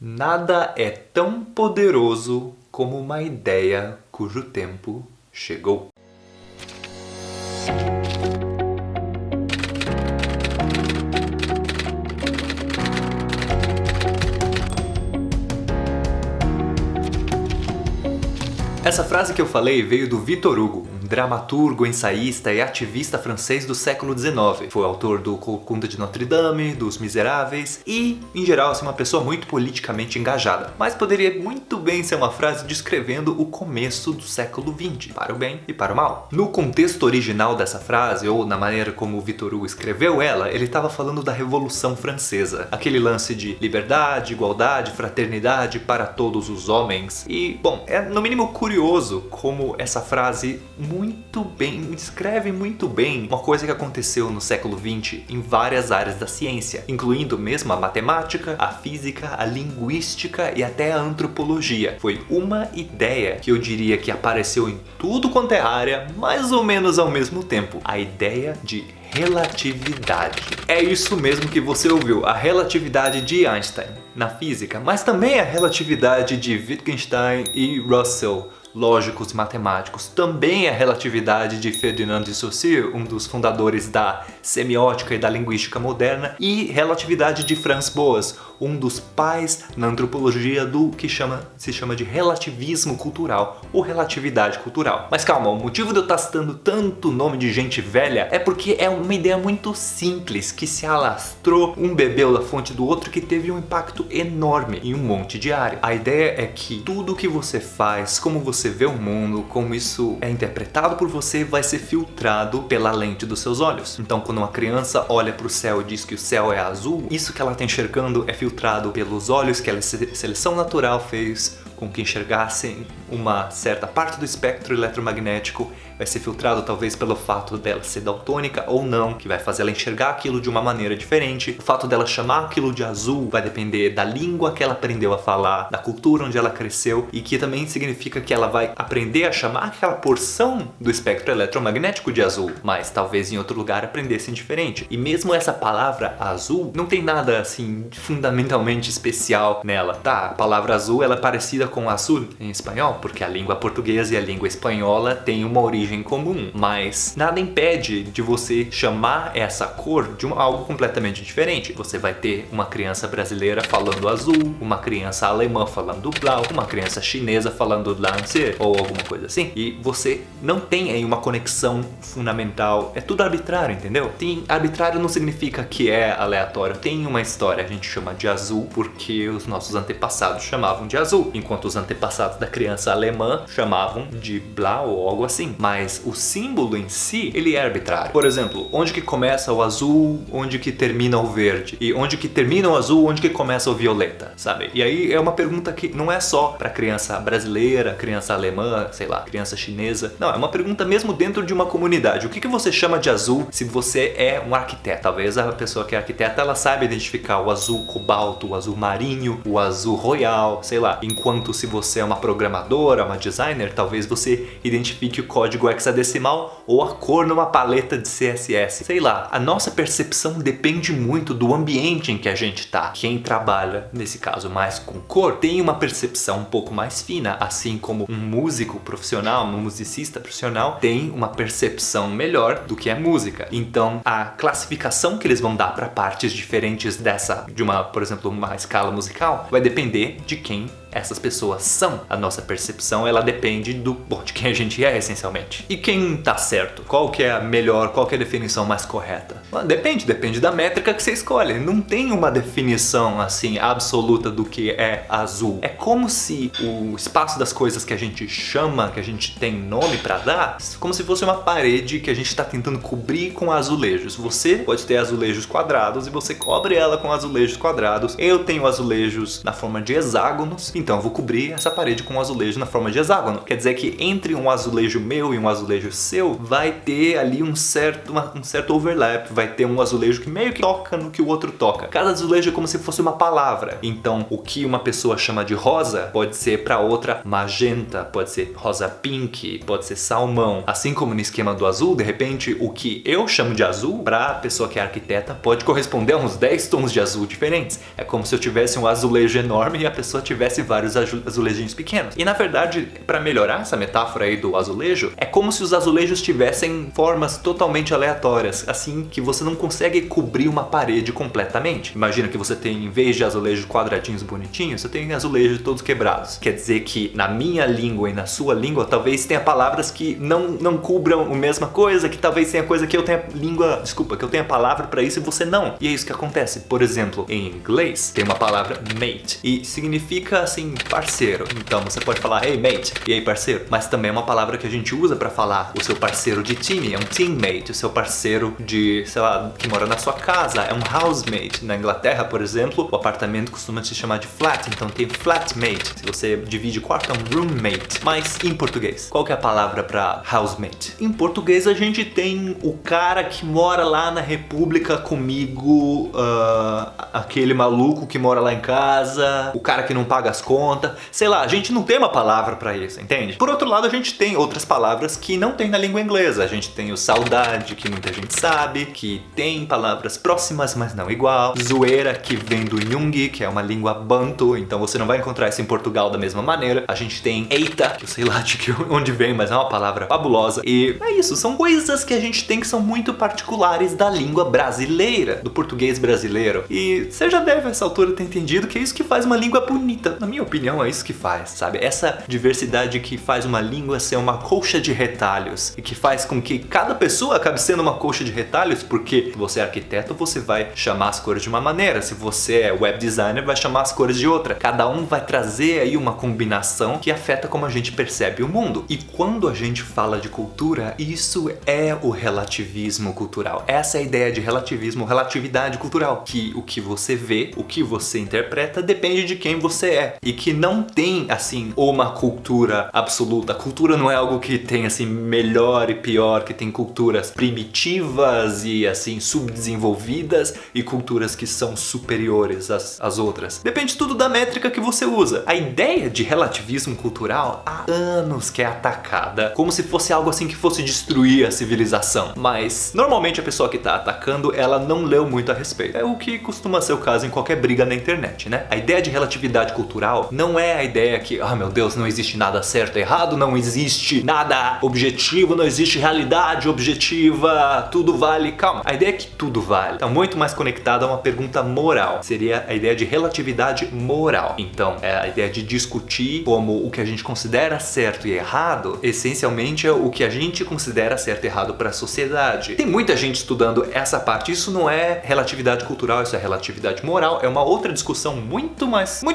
Nada é tão poderoso como uma ideia cujo tempo chegou. Essa frase que eu falei veio do Victor Hugo, um dramaturgo, ensaísta e ativista francês do século XIX. Foi autor do Corcunda de Notre Dame, dos Miseráveis e, em geral, uma pessoa muito politicamente engajada. Mas poderia muito bem ser uma frase descrevendo o começo do século XX, para o bem e para o mal. No contexto original dessa frase, ou na maneira como o Victor Hugo escreveu ela, ele estava falando da Revolução Francesa. Aquele lance de liberdade, igualdade, fraternidade para todos os homens. E, bom, é no mínimo curioso como essa frase descreve muito bem uma coisa que aconteceu no século XX em várias áreas da ciência, incluindo mesmo a matemática, a física, a linguística e até a antropologia. Foi uma ideia que eu diria que apareceu em tudo quanto é área, mais ou menos ao mesmo tempo. A ideia de relatividade. É isso mesmo que você ouviu, a relatividade de Einstein na física, mas também a relatividade de Wittgenstein e Russell, lógicos matemáticos. Também a relatividade de Ferdinand de Saussure, um dos fundadores da semiótica e da linguística moderna, e relatividade de Franz Boas, um dos pais na antropologia do que se chama de relativismo cultural ou relatividade cultural. Mas calma, o motivo de eu estar citando tanto nome de gente velha é porque é uma ideia muito simples que se alastrou, um bebeu da fonte do outro, que teve um impacto enorme em um monte de área. A ideia é que tudo que você faz, como você vê o mundo, como isso é interpretado por você, vai ser filtrado pela lente dos seus olhos. Então, quando uma criança olha para o céu e diz que o céu é azul, isso que ela está enxergando é filtrado pelos olhos que a seleção natural fez com que enxergassem uma certa parte do espectro eletromagnético. Vai ser filtrado talvez pelo fato dela ser daltônica ou não, que vai fazer ela enxergar aquilo de uma maneira diferente. O fato dela chamar aquilo de azul vai depender da língua que ela aprendeu a falar, da cultura onde ela cresceu, e que também significa que ela vai aprender a chamar aquela porção do espectro eletromagnético de azul, mas talvez em outro lugar aprendessem diferente. E mesmo essa palavra azul não tem nada assim fundamentalmente especial nela, tá? A palavra azul ela é parecida com azul em espanhol, porque a língua portuguesa e a língua espanhola têm uma origem comum, mas nada impede de você chamar essa cor de algo completamente diferente. Você vai ter uma criança brasileira falando azul, uma criança alemã falando blau, uma criança chinesa falando lance ou alguma coisa assim, e você não tem aí uma conexão fundamental. É tudo arbitrário, entendeu? Arbitrário não significa que é aleatório. Tem uma história, a gente chama de azul porque os nossos antepassados chamavam de azul, enquanto os antepassados da criança alemã chamavam de blau ou algo assim. Mas o símbolo em si, ele é arbitrário. Por exemplo, onde que começa o azul, onde que termina o verde? E onde que termina o azul, onde que começa o violeta, sabe? E aí é uma pergunta que não é só para criança brasileira, criança alemã, sei lá, criança chinesa. Não, é uma pergunta mesmo dentro de uma comunidade. O que você chama de azul se você é um arquiteto? Talvez a pessoa que é arquiteta, ela saiba identificar o azul cobalto, o azul marinho, o azul royal, sei lá. Enquanto se você é uma programadora, uma designer, talvez você identifique o código hexadecimal ou a cor numa paleta de CSS. Sei lá, a nossa percepção depende muito do ambiente em que a gente tá. Quem trabalha, nesse caso mais com cor, tem uma percepção um pouco mais fina, assim como um músico profissional, um musicista profissional tem uma percepção melhor do que a música. Então, a classificação que eles vão dar para partes diferentes por exemplo, uma escala musical, vai depender de quem essas pessoas são. A nossa percepção, ela depende de quem a gente é, essencialmente. E quem tá certo? Qual que é a melhor, qual que é a definição mais correta? Depende da métrica que você escolhe. Não tem uma definição, assim, absoluta do que é azul. É como se o espaço das coisas que a gente chama, que a gente tem nome pra dar, como se fosse uma parede que a gente tá tentando cobrir com azulejos. Você pode ter azulejos quadrados e você cobre ela com azulejos quadrados. Eu tenho azulejos na forma de hexágonos e então eu vou cobrir essa parede com um azulejo na forma de hexágono. Quer dizer que entre um azulejo meu e um azulejo seu, vai ter ali um certo overlap, vai ter um azulejo que meio que toca no que o outro toca. Cada azulejo é como se fosse uma palavra. Então, o que uma pessoa chama de rosa, pode ser para outra magenta, pode ser rosa pink, pode ser salmão. Assim como no esquema do azul, de repente, o que eu chamo de azul, para a pessoa que é arquiteta, pode corresponder a uns 10 tons de azul diferentes. É como se eu tivesse um azulejo enorme e a pessoa tivesse vários azulejinhos pequenos. E na verdade, para melhorar essa metáfora aí do azulejo, é como se os azulejos tivessem formas totalmente aleatórias, assim que você não consegue cobrir uma parede completamente. Imagina que você tem, em vez de azulejos quadradinhos bonitinhos, você tem azulejos todos quebrados. Quer dizer que na minha língua e na sua língua, talvez tenha palavras que não cubram a mesma coisa, que talvez tenha coisa que eu tenha que eu tenha palavra para isso e você não. E é isso que acontece. Por exemplo, em inglês, tem uma palavra mate e significa assim, parceiro. Então você pode falar, hey mate, e aí parceiro? Mas também é uma palavra que a gente usa para falar o seu parceiro de time, é um teammate, o seu parceiro de, sei lá, que mora na sua casa, é um housemate. Na Inglaterra, por exemplo, o apartamento costuma se chamar de flat, então tem flatmate. Se você divide quarto, é um roommate. Mas em português, qual que é a palavra para housemate? Em português a gente tem o cara que mora lá na República comigo, aquele maluco que mora lá em casa, o cara que não paga as contas, sei lá, a gente não tem uma palavra pra isso, entende? Por outro lado, a gente tem outras palavras que não tem na língua inglesa. A gente tem o saudade, que muita gente sabe, que tem palavras próximas, mas não igual. Zoeira, que vem do Nyungue, que é uma língua bantu, então você não vai encontrar isso em Portugal da mesma maneira. A gente tem eita, que eu sei lá onde vem, mas é uma palavra fabulosa. E é isso, são coisas que a gente tem que são muito particulares da língua brasileira, do português brasileiro. E você já deve, a essa altura, ter entendido que é isso que faz uma língua bonita. Na minha opinião, é isso que faz, sabe? Essa diversidade que faz uma língua ser uma colcha de retalhos e que faz com que cada pessoa acabe sendo uma colcha de retalhos, porque se você é arquiteto, você vai chamar as cores de uma maneira, se você é web designer, vai chamar as cores de outra. Cada um vai trazer aí uma combinação que afeta como a gente percebe o mundo. E quando a gente fala de cultura, isso é o relativismo cultural. Essa é a ideia de relativismo, relatividade cultural, que o que você vê, o que você interpreta, depende de quem você é. E que não tem, assim, uma cultura absoluta. A cultura não é algo que tem, assim, melhor e pior, que tem culturas primitivas e, assim, subdesenvolvidas e culturas que são superiores às outras. Depende tudo da métrica que você usa. A ideia de relativismo cultural há anos que é atacada, como se fosse algo assim que fosse destruir a civilização. Mas, normalmente a pessoa que está atacando, ela não leu muito a respeito. É o que costuma ser o caso em qualquer briga na internet, né? A ideia de relatividade cultural não é a ideia que, meu Deus, não existe nada certo e errado, não existe nada objetivo, não existe realidade objetiva, tudo vale. Calma, a ideia é que tudo vale. Está muito mais conectada a uma pergunta moral. Seria a ideia de relatividade moral. Então, é a ideia de discutir como o que a gente considera certo e errado, essencialmente é o que a gente considera certo e errado para a sociedade. Tem muita gente estudando essa parte. Isso não é relatividade cultural, isso é relatividade moral. É uma outra discussão muito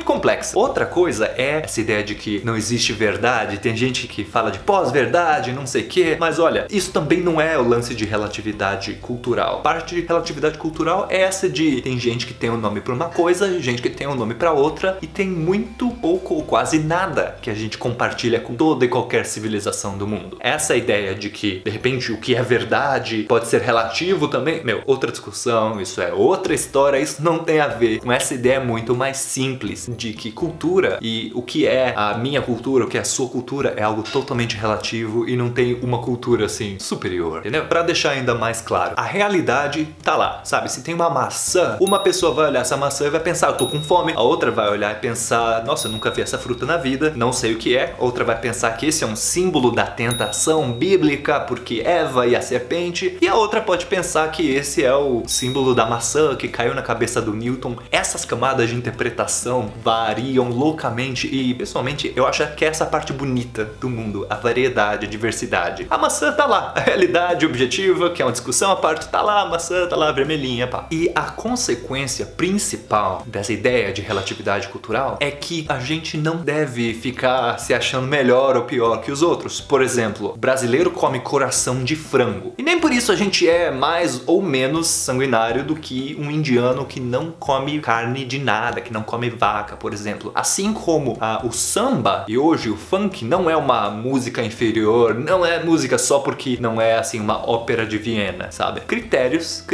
complexa. Outra coisa é essa ideia de que não existe verdade. Tem gente que fala de pós-verdade, não sei o quê. Mas olha, isso também não é o lance de relatividade cultural. Parte de relatividade cultural é essa de tem gente que tem um nome para uma coisa, gente que tem um nome para outra, e tem muito pouco ou quase nada que a gente compartilha com toda e qualquer civilização do mundo. Essa ideia de que, de repente, o que é verdade pode ser relativo também, outra discussão, isso é outra história, isso não tem a ver com essa ideia muito mais simples de que cultura e o que é a minha cultura, o que é a sua cultura é algo totalmente relativo e não tem uma cultura assim superior, entendeu? Pra deixar ainda mais claro, a realidade tá lá, sabe? Se tem uma maçã, uma pessoa vai olhar essa maçã e vai pensar, eu tô com fome. A outra vai olhar e pensar, nossa, eu nunca vi essa fruta na vida, não sei o que é. Outra vai pensar que esse é um símbolo da tentação bíblica, porque Eva e a serpente. E a outra pode pensar que esse é o símbolo da maçã que caiu na cabeça do Newton. Essas camadas de interpretação variam loucamente e, pessoalmente, eu acho que é essa parte bonita do mundo, a variedade, a diversidade. A maçã tá lá, a realidade objetiva, que é uma discussão à parte, tá lá, a maçã tá lá, vermelhinha, pá. E a consequência principal dessa ideia de relatividade cultural é que a gente não deve ficar se achando melhor ou pior que os outros. Por exemplo, brasileiro come coração de frango. E nem por isso a gente é mais ou menos sanguinário do que um indiano que não come carne de nada, que não come vaca, por exemplo. Assim como o samba e hoje o funk não é uma música inferior, não é música só porque não é assim uma ópera de Viena, sabe? Critérios.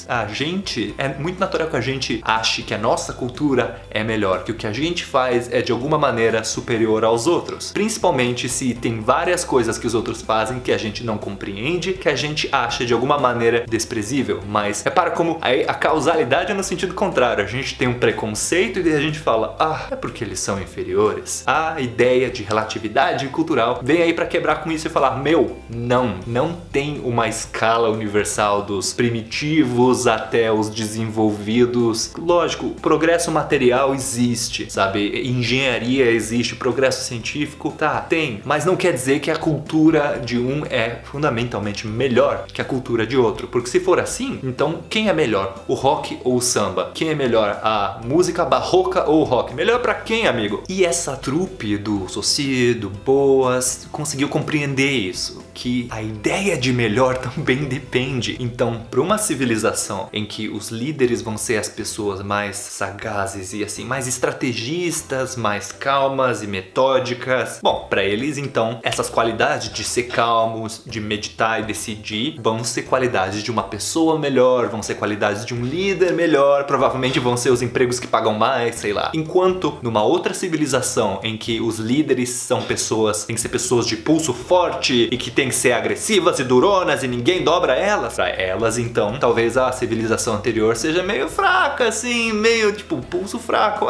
A gente, é muito natural que a gente ache que a nossa cultura é melhor, que o que a gente faz é de alguma maneira superior aos outros. Principalmente se tem várias coisas que os outros fazem que a gente não compreende, que a gente acha de alguma maneira desprezível. Mas repara como a causalidade é no sentido contrário. A gente tem um preconceito e daí a gente fala, é porque eles são inferiores. A ideia de relatividade cultural vem aí pra quebrar com isso e falar, não tem uma escala universal dos primitivos até os desenvolvidos. Lógico, o progresso material existe, sabe? Engenharia existe, progresso científico, tem, mas não quer dizer que a cultura de um é fundamentalmente melhor que a cultura de outro, porque se for assim, então quem é melhor, o rock ou o samba? Quem é melhor, a música barroca ou o rock? Melhor pra quem, amigo? E essa trupe do Soci, do Boas, conseguiu compreender isso, que a ideia de melhor também depende. Então, para uma civilização em que os líderes vão ser as pessoas mais sagazes e assim, mais estrategistas, mais calmas e metódicas, bom, para eles então, essas qualidades de ser calmos, de meditar e decidir, vão ser qualidades de uma pessoa melhor, vão ser qualidades de um líder melhor, provavelmente vão ser os empregos que pagam mais, sei lá. Enquanto numa outra civilização em que os líderes são pessoas, tem que ser pessoas de pulso forte e que tem que ser agressivas e duronas e ninguém dobra elas, pra elas então, talvez a civilização anterior seja meio fraca, assim, meio tipo, pulso fraco.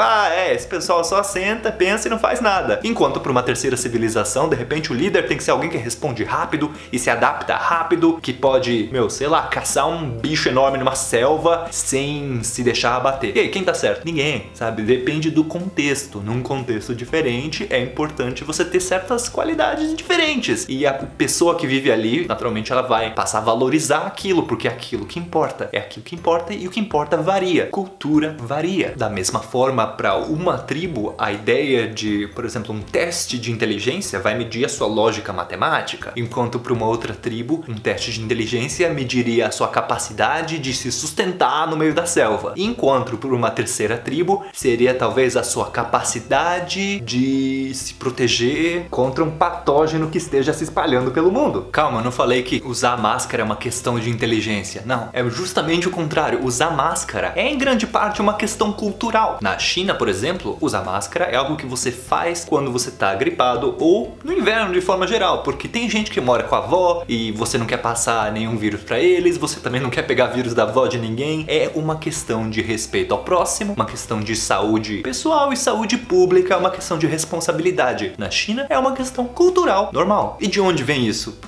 Esse pessoal só senta, pensa e não faz nada. Enquanto para uma terceira civilização, de repente o líder tem que ser alguém que responde rápido e se adapta rápido, que pode, sei lá, caçar um bicho enorme numa selva sem se deixar abater. E aí, quem tá certo? Ninguém, sabe? Depende do contexto. Num contexto diferente, é importante você ter certas qualidades diferentes. E a pessoa que vive ali, naturalmente, ela vai passar a valorizar aquilo, porque é aquilo que importa. É aquilo que importa e o que importa varia. Cultura varia. Da mesma forma, para uma tribo, a ideia de, por exemplo, um teste de inteligência vai medir a sua lógica matemática, enquanto para uma outra tribo, um teste de inteligência mediria a sua capacidade de se sustentar no meio da selva. Enquanto para uma terceira tribo, seria talvez a sua capacidade de se proteger contra um patógeno que esteja se espalhando pelo mundo. Calma, eu não falei que usar máscara é uma questão de inteligência. Não, é justamente o contrário. Usar máscara é em grande parte uma questão cultural. Na China, por exemplo, usar máscara é algo que você faz quando você tá gripado ou no inverno de forma geral, porque tem gente que mora com a avó e você não quer passar nenhum vírus pra eles, você também não quer pegar vírus da avó de ninguém. É uma questão de respeito ao próximo, uma questão de saúde pessoal e saúde pública, uma questão de responsabilidade. Na China é uma questão cultural, normal. E de onde vem isso?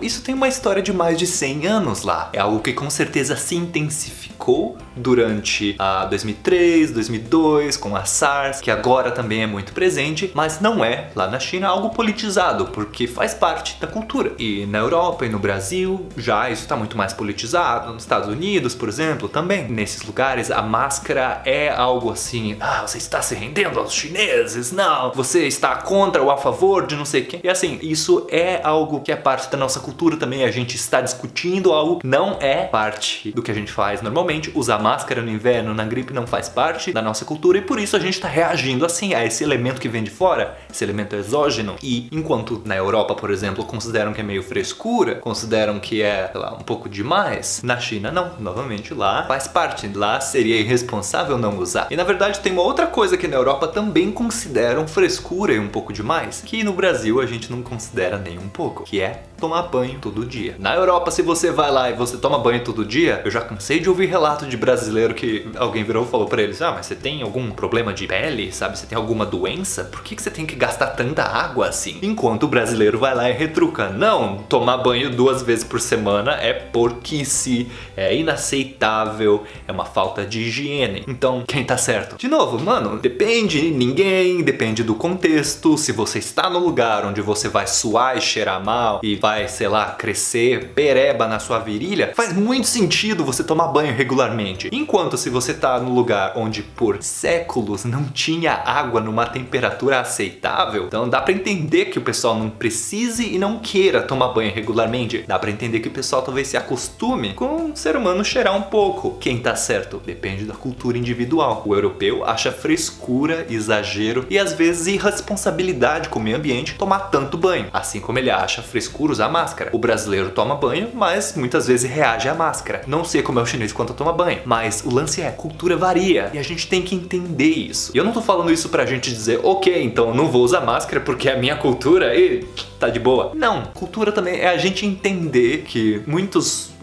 Isso tem uma história de mais de 100 anos lá. É algo que com certeza se intensificou durante a 2003, 2002, com a SARS, que agora também é muito presente, mas não é, lá na China, algo politizado, porque faz parte da cultura. E na Europa e no Brasil, já isso está muito mais politizado. Nos Estados Unidos, por exemplo, também. Nesses lugares, a máscara é algo assim, você está se rendendo aos chineses? Não, você está contra ou a favor de não sei quem. E assim, isso é algo que é parte da nossa cultura também. A gente está discutindo algo que não é parte do que a gente faz normalmente. Usar máscara no inverno, na gripe, não faz parte da nossa cultura e por isso a gente está reagindo assim a esse elemento que vem de fora, esse elemento exógeno. E enquanto na Europa, por exemplo, consideram que é meio frescura, consideram que é, sei lá, um pouco demais, na China não. Novamente, lá faz parte. Lá seria irresponsável não usar. E na verdade tem uma outra coisa que na Europa também consideram frescura e um pouco demais, que no Brasil a gente não considera nem um pouco, que é tomar banho todo dia. Na Europa, se você vai lá e você toma banho todo dia, eu já cansei de ouvir relato de brasileiro que alguém virou e falou pra eles, mas você tem algum problema de pele, sabe? Você tem alguma doença? Por que você tem que gastar tanta água assim? Enquanto o brasileiro vai lá e retruca, não, tomar banho 2 vezes por semana é porquice, é inaceitável, é uma falta de higiene. Então, quem tá certo? De novo, mano, depende depende do contexto. Se você está no lugar onde você vai suar e cheirar mal e vai, sei lá, crescer pereba na sua virilha, faz muito sentido você tomar banho regularmente. Enquanto se você tá no lugar onde por séculos não tinha água numa temperatura aceitável, então dá pra entender que o pessoal não precise e não queira tomar banho regularmente. Dá pra entender que o pessoal talvez se acostume com o ser humano cheirar um pouco. Quem tá certo? Depende da cultura individual. O europeu acha frescura, exagero e às vezes irresponsabilidade com o meio ambiente tomar tanto banho. Assim como ele acha frescura usar máscara. O brasileiro toma banho, mas muitas vezes reage à máscara. Não sei como é o chinês quando toma banho, mas o lance é, cultura varia e a gente tem que entender isso. E eu não tô falando isso pra gente dizer, ok, então eu não vou usar máscara porque é a minha cultura e tá de boa. Não, cultura também é a gente entender que muitos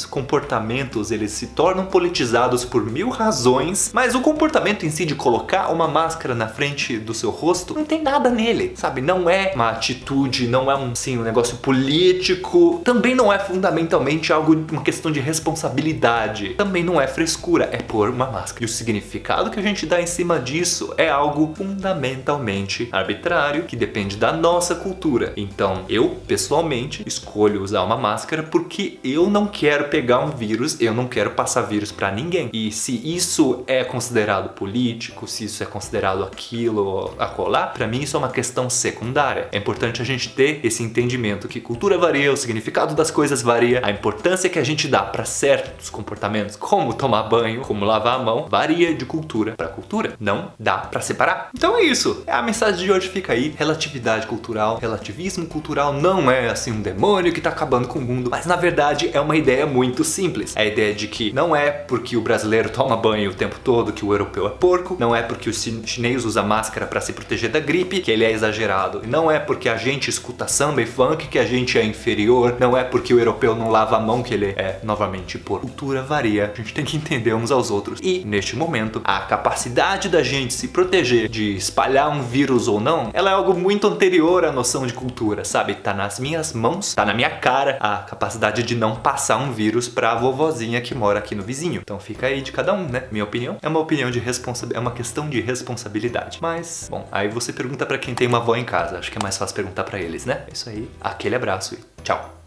comportamentos eles se tornam politizados por mil razões, mas o comportamento em si de colocar uma máscara na frente do seu rosto não tem nada nele, sabe? Não é uma atitude, não é um negócio político, também não é fundamentalmente uma questão de responsabilidade, também não é frescura, é pôr uma máscara. E o significado que a gente dá em cima disso é algo fundamentalmente arbitrário, que depende da nossa cultura. Então, eu, pessoalmente, escolho usar uma máscara porque eu não quero pegar um vírus, eu não quero passar vírus pra ninguém. E se isso é considerado político, se isso é considerado aquilo, acolá, pra mim isso é uma questão secundária. É importante a gente ter esse entendimento que cultura varia, o significado das coisas varia, a importância que a gente dá pra certos comportamentos, como tomar banho, como lavar a mão, varia de cultura pra cultura. Não dá pra separar. Então é isso. A mensagem de hoje fica aí. Relatividade cultural, relativismo cultural não é assim um demônio que tá acabando com o mundo, mas na verdade é uma ideia muito simples. É a ideia de que não é porque o brasileiro toma banho o tempo todo que o europeu é porco, não é porque o chinês usa máscara pra se proteger da gripe que ele é exagerado, e não é porque a gente escuta samba e funk que a gente é inferior, não é porque o europeu não lava a mão que ele é novamente porco. Cultura varia, a gente tem que entender uns aos outros. E neste momento, a capacidade da gente se proteger de espalhar um vírus ou não, ela é algo muito anterior à noção de cultura, sabe? Tá nas minhas mãos, tá na minha cara a capacidade de não passar um vírus pra vovozinha que mora aqui no vizinho. Então fica aí de cada um, né? Minha opinião é uma opinião de responsabilidade, é uma questão de responsabilidade. Mas, bom, aí você pergunta pra quem tem uma avó em casa. Acho que é mais fácil perguntar pra eles, né? É isso aí. Aquele abraço e tchau.